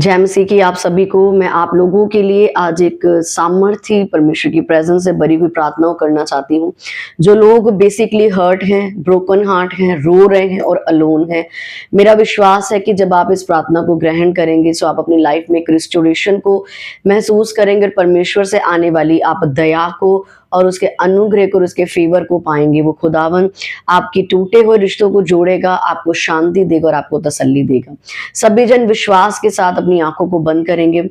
जय मसीह की आप सभी को। मैं आप लोगों के लिए आज एक सामर्थी परमेश्वर की प्रेजेंस से भरी हुई प्रार्थना करना चाहती हूँ। जो लोग बेसिकली हर्ट हैं, ब्रोकन हार्ट हैं, रो रहे हैं और अलोन हैं, मेरा विश्वास है कि जब आप इस प्रार्थना को ग्रहण करेंगे तो आप अपनी लाइफ में एक रिस्टोरेशन को महसूस करेंगे और परमेश्वर से आने वाली आप दया को और उसके अनुग्रह को और उसके फेवर को पाएंगे। वो खुदावन आपकी टूटे हुए रिश्तों को जोड़ेगा, आपको शांति देगा और आपको तसल्ली देगा। सभी जन विश्वास के साथ अपनी आंखों को बंद करेंगे।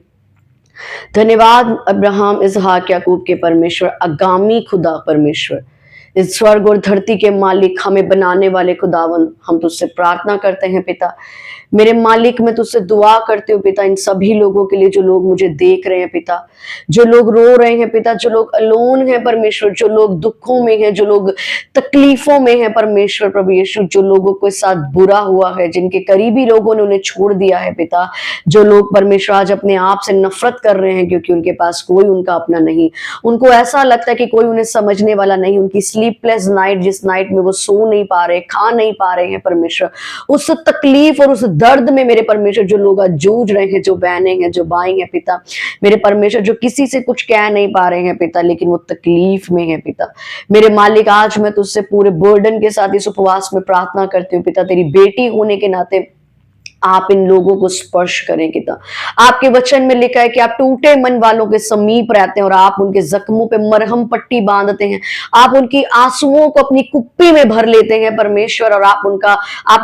धन्यवाद अब्राहम, इसहाक, याकूब के परमेश्वर, आगामी खुदा परमेश्वर, इस स्वर्ग और धरती के मालिक, हमें बनाने वाले खुदावन, हम तुझसे प्रार्थना करते हैं पिता। मेरे मालिक, मैं तुझसे दुआ करती हूँ पिता, इन सभी लोगों के लिए जो लोग मुझे देख रहे हैं पिता, जो लोग रो रहे हैं पिता, जो लोग अलोन हैं परमेश्वर, जो लोग दुखों में हैं, जो लोग तकलीफों में हैं परमेश्वर प्रभु यीशु, जो लोगों के साथ बुरा हुआ है, जिनके करीबी लोगों ने उन्हें छोड़ दिया है पिता, जो लोग परमेश्वर आज अपने आप से नफरत कर रहे हैं क्योंकि उनके पास कोई उनका अपना नहीं, उनको ऐसा लगता है कि कोई उन्हें समझने वाला नहीं, उनकी स्लीपलेस नाइट, जिस नाइट में वो सो नहीं पा रहे, खा नहीं पा रहे हैं परमेश्वर, उस तकलीफ और उस दर्द में मेरे परमेश्वर जो लोग आज जूझ रहे हैं, जो बहनें हैं, जो भाई हैं पिता, मेरे परमेश्वर जो किसी से कुछ कह नहीं पा रहे हैं पिता, लेकिन वो तकलीफ में है पिता, मेरे मालिक, आज मैं तुझसे पूरे बर्डन के साथ इस उपवास में प्रार्थना करती हूँ पिता, तेरी बेटी होने के नाते आप इन लोगों को स्पर्श करें पिता। आपके वचन में लिखा है कि आप टूटे मन वालों के समीप रहते हैं और आप उनके जख्मों पे मरहम पट्टी बांधते हैं, आप उनकी आंसुओं को अपनी कुप्पी में भर लेते हैं परमेश्वर, और आप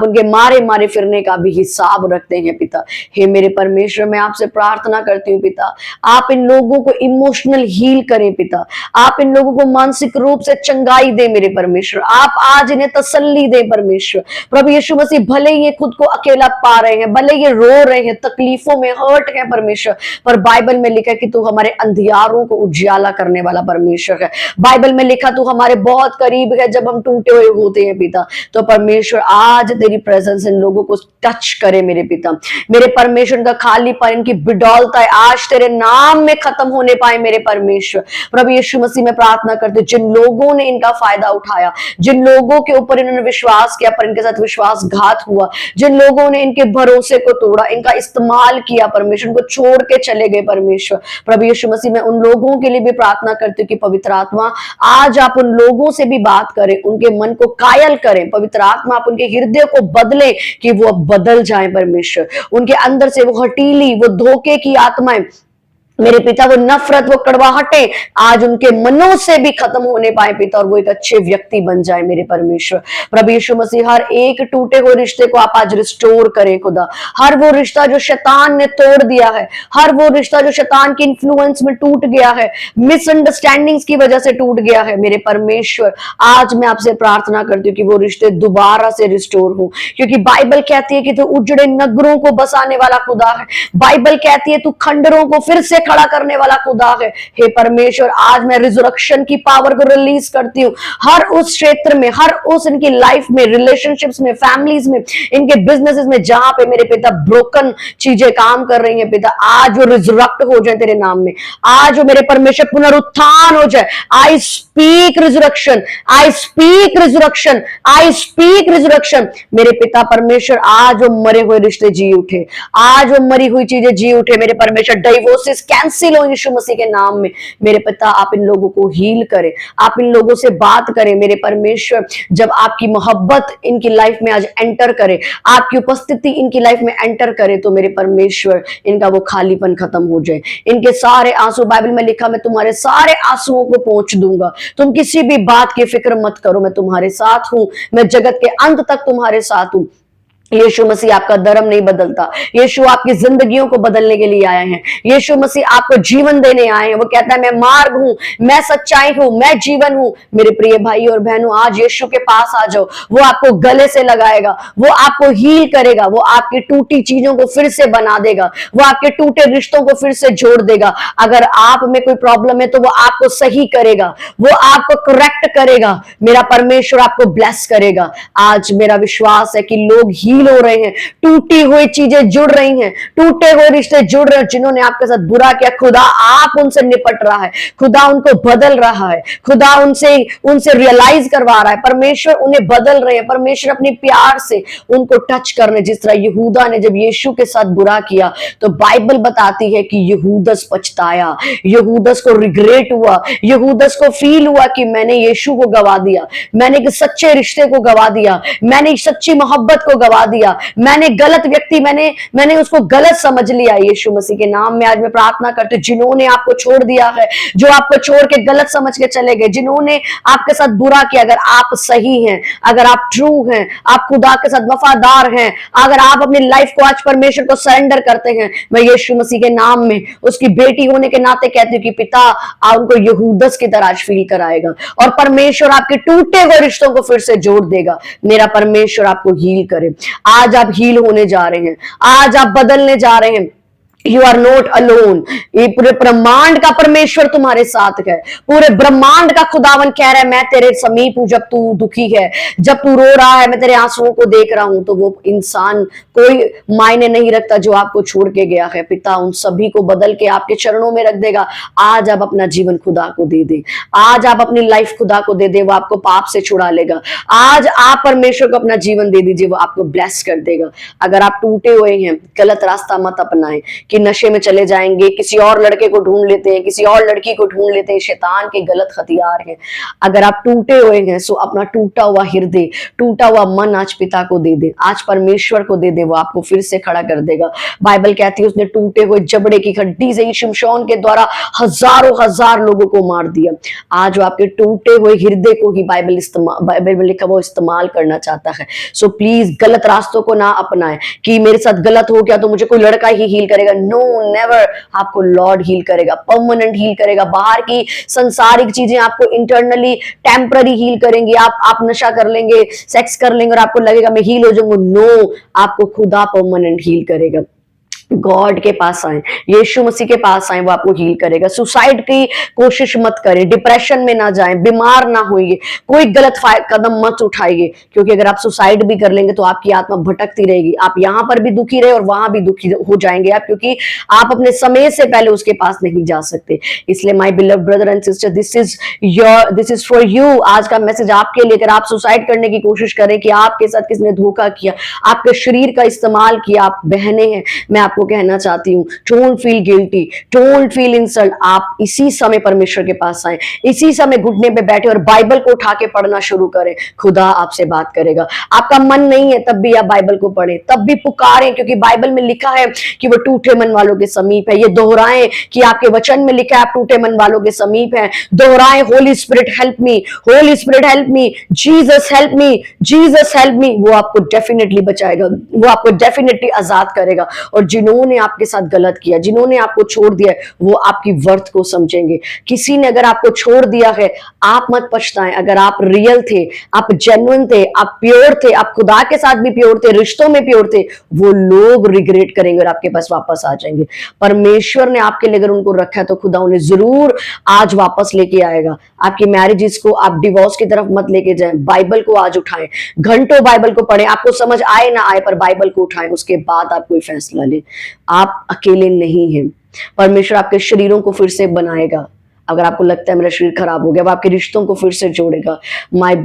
उनके मारे मारे फिरने का भी हिसाब रखते हैं पिता। हे मेरे परमेश्वर, मैं आपसे प्रार्थना करती हूँ पिता, आप इन लोगों को इमोशनल हील करें पिता, आप इन लोगों को मानसिक रूप से चंगाई दे मेरे परमेश्वर, आप आज इन्हें तसल्ली दे परमेश्वर प्रभु यीशु मसीह। भले ही खुद को अकेला पा रहे हैं, भले ये रो रहे हैं, तकलीफों में हर्ट है परमेश्वर, पर बाइबल में लिखा है कि तू हमारे अंधियारों को उजाला करने वाला परमेश्वर है। बाइबल में लिखा तू हमारे बहुत करीब है जब हम टूटे हुए होते हैं पिता। तो परमेश्वर आज तेरी प्रेजेंस इन लोगों को टच करे मेरे पिता, मेरे परमेश्वर का खालीपन, इनकी बिडौलता आज तेरे नाम में खत्म होने पाए मेरे परमेश्वर प्रभु यीशु मसीह। में प्रार्थना करते जिन लोगों ने इनका फायदा उठाया, जिन लोगों के ऊपर इन्होंने विश्वास किया पर इनके साथ विश्वासघात हुआ, जिन लोगों ने इनके भरोसे को तोड़ा, इनका इस्तेमाल किया परमेश्वर, को छोड़ के चले गए परमेश्वर प्रभु यीशु मसीह। मैं उन लोगों के लिए भी प्रार्थना करती हूँ कि पवित्र आत्मा आज आप उन लोगों से भी बात करें, उनके मन को कायल करें पवित्र आत्मा, आप उनके हृदय को बदले कि वो अब बदल जाए परमेश्वर, उनके अंदर से वो हटीली, वो धोखे की आत्माएं मेरे पिता, वो नफरत, वो कड़वाहटे आज उनके मनों से भी खत्म होने पाए पिता, और वो एक अच्छे व्यक्ति बन जाए मेरे परमेश्वर प्रभु यीशु मसीह। हर एक टूटे हुए रिश्ते को आप आज रिस्टोर करें खुदा, हर वो रिश्ता जो शैतान ने तोड़ दिया है, हर वो रिश्ता जो शैतान के इन्फ्लुएंस में टूट गया है, मिसअंडरस्टैंडिंग्स की वजह से टूट गया है मेरे परमेश्वर, आज मैं आपसे प्रार्थना करती हूँ कि वो रिश्ते दोबारा से रिस्टोर हो, क्योंकि बाइबल कहती है कि तू उजड़े नगरों को बसाने वाला खुदा है, बाइबल कहती है तू खंडरों को फिर से खड़ा करने वाला खुदा है। हे परमेश्वर, आज मैं रिजरेक्शन की पावर को रिलीज करती हूँ हर उस क्षेत्र में, हर उस इनकी लाइफ में, रिलेशनशिप्स में, फैमिलीज में, इनके बिजनेसेस में, जहां पे मेरे पिता ब्रोकन चीजें काम कर रही हैं पिता, आज वो रिजरेक्ट हो जाए तेरे नाम में, आज वो मेरे परमेश्वर पुनरुत्थान हो जाए। I speak resurrection, I speak resurrection, I speak resurrection मेरे पिता परमेश्वर। आज वो मरे हुए रिश्ते जी उठे, आज वो मरी हुई चीजें जी उठे मेरे परमेश्वर। डाइवोर्सेस कैंसिल हो यीशु मसीह के नाम में मेरे पिता। आप इन लोगों को हील करें, आप इन लोगों से बात करें मेरे परमेश्वर। जब आपकी मोहब्बत इनकी लाइफ में आज एंटर करे, आपकी उपस्थिति इनकी लाइफ में एंटर करे, तो मेरे परमेश्वर इनका वो खालीपन खत्म हो जाए, इनके सारे आंसू, बाइबल में लिखा मैं तुम्हारे सारे आंसुओं को पोंछ दूंगा, तुम किसी भी बात की फिक्र मत करो, मैं तुम्हारे साथ हूं, मैं जगत के अंत तक तुम्हारे साथ हूं। यीशु मसीह आपका धर्म नहीं बदलता, यीशु आपकी जिंदगियों को बदलने के लिए आए हैं, यीशु मसीह आपको जीवन देने आए हैं। वो कहता है मैं मार्ग हूं, मैं सच्चाई हूं, मैं जीवन हूं। मेरे प्रिय भाई और बहनों, आज यीशु के पास आ जाओ, वो आपको गले से लगाएगा, वो आपको हील करेगा, वो आपकी टूटी चीजों को फिर से बना देगा, वो आपके टूटे रिश्तों को फिर से जोड़ देगा। अगर आप में कोई प्रॉब्लम है तो वो आपको सही करेगा, वो आपको करेक्ट करेगा, मेरा परमेश्वर आपको ब्लेस करेगा। आज मेरा विश्वास है कि लोग हील हो रहे हैं, टूटी हुई चीजें जुड़ रही हैं, टूटे हुए रिश्ते जुड़ रहे हैं। जिन्होंने आपके साथ बुरा किया, खुदा आप उनसे निपट रहा है, खुदा उनको बदल रहा है, खुदा उनसे उनसे रियलाइज करवा रहा है, परमेश्वर उन्हें बदल रहे हैं, परमेश्वर अपने प्यार से उनको टच करने। जिस तरह यहूदा ने जब यीशु के साथ बुरा किया तो बाइबल बताती है कि यहूदस पछताया, यहूदस को रिग्रेट हुआ, यहूदस को फील हुआ कि मैंने यीशु को गवा दिया, मैंने एक सच्चे रिश्ते को गवा दिया, मैंने सच्ची मोहब्बत को गवा दिया, मैंने गलत व्यक्ति मैंने उसको गलत समझ लिया। यीशु मसीह के नाम में आज मैं प्रार्थना करती हूँ, जिन्होंने आपको छोड़ दिया है, जो आपको छोड़ के गलत समझ के चले गए, जिन्होंने आपके साथ बुरा किया, अगर आप सही हैं, अगर आप ट्रू हैं, आप खुदा के साथ वफादार हैं, अगर आप अपनी लाइफ को आज परमेश्वर को सरेंडर करते हैं, मैं यीशु मसीह के नाम में उसकी बेटी होने के नाते कहती हूँ कि पिता उनको यहूदस की तरह फील कराएगा और परमेश्वर आपके टूटे हुए रिश्तों को फिर से जोड़ देगा। मेरा परमेश्वर आपको हील करे। आज आप हील होने जा रहे हैं, आज आप बदलने जा रहे हैं। You are not alone. ये पूरे ब्रह्मांड का परमेश्वर तुम्हारे साथ है, पूरे ब्रह्मांड का खुदावन कह रहा है मैं तेरे समीप हूं। जब तू दुखी है, जब तू रो रहा है, मैं तेरे आंसुओं को देख रहा हूं। तो वो इंसान कोई मायने नहीं रखता जो आपको छोड़ के गया है, पिता उन सभी को बदल के आपके चरणों में रख देगा। आज आप अपना जीवन खुदा को दे दे, आज आप अपनी लाइफ खुदा को दे दे, वो आपको पाप से छुड़ा लेगा। आज आप परमेश्वर को अपना जीवन दे दीजिए, वो आपको ब्लेस कर देगा। अगर आप टूटे हुए हैं, गलत रास्ता मत अपनाएं कि नशे में चले जाएंगे, किसी और लड़के को ढूंढ लेते हैं, किसी और लड़की को ढूंढ लेते हैं। शैतान के गलत हथियार हैं। अगर आप टूटे हुए हैं सो अपना टूटा हुआ हृदय, टूटा हुआ मन आज पिता को दे दे, आज परमेश्वर को दे दे, वो आपको फिर से खड़ा कर देगा। बाइबल कहती है उसने टूटे हुए जबड़े की हड्डी से ही शिमशोन के द्वारा हजारों हजार लोगों को मार दिया। आज वो आपके टूटे हुए हृदय को ही बाइबल में लिखा वो इस्तेमाल करना चाहता है। सो प्लीज गलत रास्तों को ना अपनाएं कि मेरे साथ गलत हो गया तो मुझे कोई लड़का ही हील करेगा। No never. आपको लॉर्ड हील करेगा, परमानेंट हील करेगा। बाहर की संसारिक चीजें आपको इंटरनली टेम्पररी हील करेंगी। आप नशा कर लेंगे, सेक्स कर लेंगे और आपको लगेगा मैं हील हो जाऊंगा। नो, आपको खुदा परमानेंट हील करेगा। गॉड के पास आए, यीशु मसीह के पास आए, वो आपको हील करेगा। सुसाइड की कोशिश मत करें, डिप्रेशन में ना जाएं, बीमार ना होइए, कोई गलत कदम मत उठाइए, क्योंकि अगर आप सुसाइड भी कर लेंगे तो आपकी आत्मा भटकती रहेगी। आप यहां पर भी दुखी रहे और वहां भी दुखी हो जाएंगे आप, क्योंकि आप अपने समय से पहले उसके पास नहीं जा सकते। इसलिए my beloved brother and sister, this is for you. आज का मैसेज आपके लिए। अगर आप सुसाइड करने की कोशिश करें कि आपके साथ किसने धोखा किया, आपके शरीर का इस्तेमाल किया, आप बहने हैं, मैं आपको कहना चाहती हूँ don't feel guilty, don't feel insult. आप इसी समय परमेश्वर के पास आए, इसी समय घुटने पे बैठे और बाइबल को उठा के पढ़ना शुरू करें। खुदा आपसे बात करेगा। आपका मन नहीं है तब भी आप बाइबल को पढ़ें, तब भी पुकारें, क्योंकि बाइबल में लिखा है कि वो टूटे मन वालों के समीप है। ये दोहराएं कि आपके वचन में लिखा है आप टूटे मन वालों के समीप हैं। दोहराएं, Holi spirit help me, Holi spirit help me, Jesus help me, Jesus help me. वो आपको डेफिनेटली बचाएगा, वो आपको डेफिनेटली आजाद करेगा। और जिन्होंने आपके साथ गलत किया, जिन्होंने आपको छोड़ दिया, वो आपकी वर्थ को समझेंगे। किसी ने अगर आपको छोड़ दिया है, आप मत पछताएं। अगर आप रियल थे, आप जेन्युइन थे, आप प्योर थे, आप खुदा के साथ भी प्योर थे, रिश्तों में प्योर थे, वो लोग रिग्रेट करेंगे और आपके पास वापस आ जाएंगे। परमेश्वर ने आपके लिए अगर उनको रखा है तो खुदा उन्हें जरूर आज वापस लेके आएगा। आपकी मैरिजेस को आप डिवोर्स की तरफ मत लेके जाएं। बाइबल को आज उठाएं, घंटों बाइबल को पढ़ें, आपको समझ आए ना आए पर बाइबल को उठाएं, उसके बाद आप कोई फैसला लें। आप अकेले नहीं हैं। परमेश्वर आपके शरीरों को फिर से बनाएगा। अगर आपको लगता है मेरा शरीर खराब हो गया, वो आपके रिश्तों को फिर से जोड़ेगा। My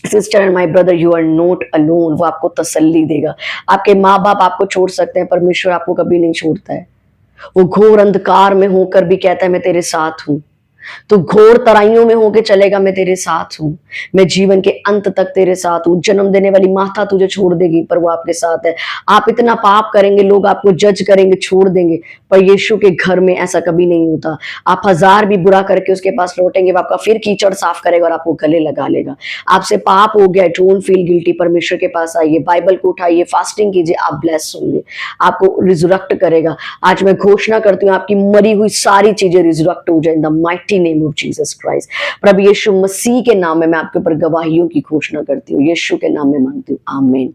sister and my brother, you are not alone. वो आपको तसल्ली देगा। आपके माँ बाप आपको छोड़ सकते हैं, परमेश्वर आपको कभी नहीं छोड़ता है। वो घोर अंधकार में होकर भी कहता है मैं तेरे साथ हूं। तो घोर तराइयों में होके चलेगा, मैं तेरे साथ हूं, मैं जीवन के अंत तक तेरे साथ हूं। जन्म देने वाली माता तुझे छोड़ देगी पर वो आपके साथ है। आप इतना पाप करेंगे, लोग आपको जज करेंगे, छोड़ देंगे, पर यीशु के घर में ऐसा कभी नहीं होता। आप हजार भी बुरा करके उसके पास लौटेंगे, वो आपका फिर कीचड़ साफ करेगा और आपको गले लगा लेगा। आपसे पाप हो गया, डोंट फील गिल्टी। परमेश्वर के पास आइए, बाइबल को उठाइए, फास्टिंग कीजिए, आप ब्लेस होंगे, आपको रिजरेक्ट करेगा। आज मैं घोषणा करती हूँ आपकी मरी हुई सारी चीजें रिजरेक्ट हो जाए in the mighty mighty name of Jesus Christ. प्रभु यीशु मसीह के नाम में मैं आपके ऊपर गवाहियों की घोषणा करती हूँ, यीशु के नाम में मांगती हूँ, आमीन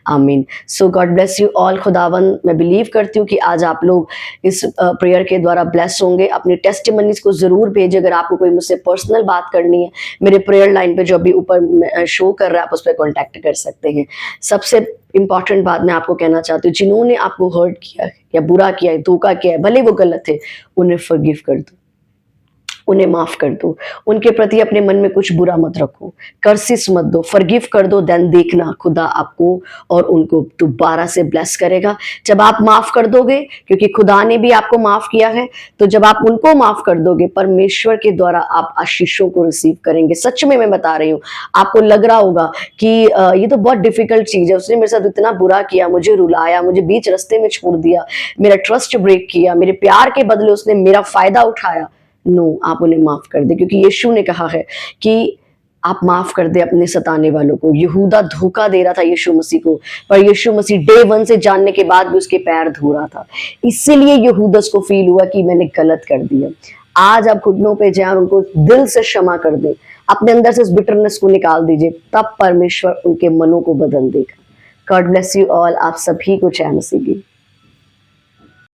आमीन। सो गॉड ब्लेस यू ऑल। खुदावन मैं बिलीव करती हूँ कि आज आप लोग इस प्रेयर के द्वारा ब्लेस होंगे। अपनी टेस्टिमनीज को जरूर भेजें। अगर आपको कोई मुझसे पर्सनल बात करनी है, मेरे प्रेयर लाइन पे जो अभी ऊपर शो कर रहा है, आप उस पर कॉन्टैक्ट कर सकते हैं। सबसे इंपॉर्टेंट बात मैं आपको कहना चाहती हूँ, जिन्होंने आपको हर्ट किया है या बुरा किया है, धोखा किया है, भले वो गलत है, उन्हें फॉरगिव कर दो, उन्हें माफ कर दो। उनके प्रति अपने मन में कुछ बुरा मत रखो, कर्सिस मत दो, फॉरगिव कर दो। देन देखना खुदा आपको और उनको दोबारा से ब्लेस करेगा जब आप माफ कर दोगे, क्योंकि खुदा ने भी आपको माफ किया है। तो जब आप उनको माफ कर दोगे, परमेश्वर के द्वारा आप आशीषों को रिसीव करेंगे। सच में मैं बता रही हूँ, आपको लग रहा होगा कि ये तो बहुत डिफिकल्ट चीज है, उसने मेरे साथ इतना बुरा किया, मुझे रुलाया, मुझे बीच रास्ते में छोड़ दिया, मेरा ट्रस्ट ब्रेक किया, मेरे प्यार के बदले उसने मेरा फायदा उठाया। नो, आप उन्हें माफ कर दे, क्योंकि यीशु ने कहा है कि आप माफ कर दे अपने सताने वालों को। यहूदा धोखा दे रहा था यीशु मसीह को, पर यीशु मसीह डे 1 से जानने के बाद भी उसके पैर धो रहा था। इसीलिए यहूदस को फील हुआ कि मैंने गलत कर दिया। आज आप घुटनों पे जाए और उनको दिल से क्षमा कर दे, अपने अंदर से इस बिटरनेस को निकाल दीजिए, तब परमेश्वर उनके मनों को बदल देगा। God bless you all. आप सभी को जय मसीह की।